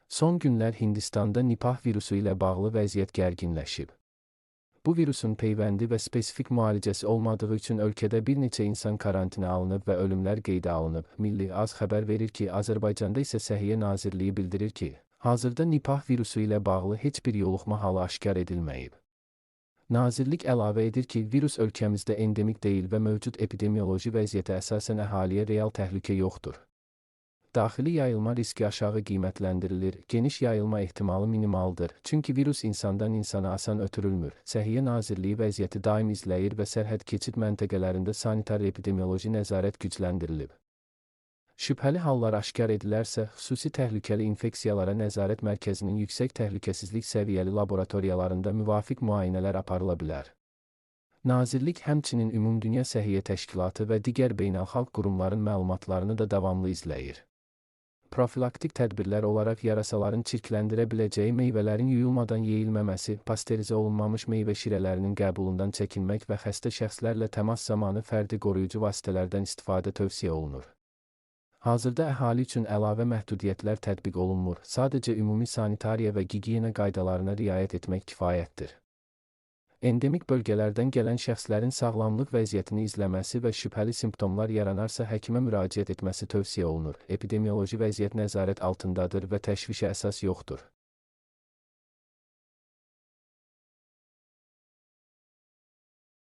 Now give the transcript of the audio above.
Son günlər Hindistanda Nipah virusu ilə bağlı vəziyyət gərginləşib. Bu virusun peyvəndi və spesifik müalicəsi olmadığı üçün ölkədə bir neçə insan karantinə alınıb və ölümlər qeydə alınıb. Milli AZ xəbər verir ki, Azərbaycanda isə Səhiyyə Nazirliyi bildirir ki, hazırda Nipah virusu ilə bağlı heç bir yoluxma halı aşkar edilməyib. Nazirlik əlavə edir ki, virus ölkəmizdə endemik deyil və mövcud epidemioloji vəziyyətə əsasən əhaliyə real təhlükə yoxdur. Daxili yayılma riski aşağı qiymətləndirilir, geniş yayılma ehtimalı minimaldır, çünki virus insandan insana asan ötürülmür. Səhiyyə Nazirliyi vəziyyəti daim izləyir və sərhəd keçid məntəqələrində sanitar-epidemioloji nəzarət gücləndirilib. Şübhəli hallar aşkar edilərsə, xüsusi təhlükəli infeksiyalara nəzarət mərkəzinin yüksək təhlükəsizlik səviyyəli laboratoriyalarında müvafiq müayinələr aparıla bilər. Nazirlik həmçinin Ümumdünya Səhiyyə Təşkilatı və digər beynəlxalq qurumların məlumatlarını da davamlı izləyir. Profilaktik tədbirlər olaraq yarasaların çirkləndirə biləcəyi meyvələrin yuyulmadan yeyilməməsi, pasterizə olunmamış meyvə şirələrinin qəbulundan çəkinmək və xəstə şəxslərlə təmas zamanı fərdi qoruyucu vasitələrdən istifadə tövsiyə olunur. Hazırda əhali üçün əlavə məhdudiyyətlər tətbiq olunmur, sadəcə ümumi sanitariya və gigiyena qaydalarına riayət etmək kifayətdir. Endemik bölgələrdən gələn şəxslərin sağlamlıq vəziyyətini izləməsi və şübhəli simptomlar yaranarsa həkimə müraciət etməsi tövsiyə olunur. Epidemioloji vəziyyət nəzarət altındadır və təşvişə əsas yoxdur.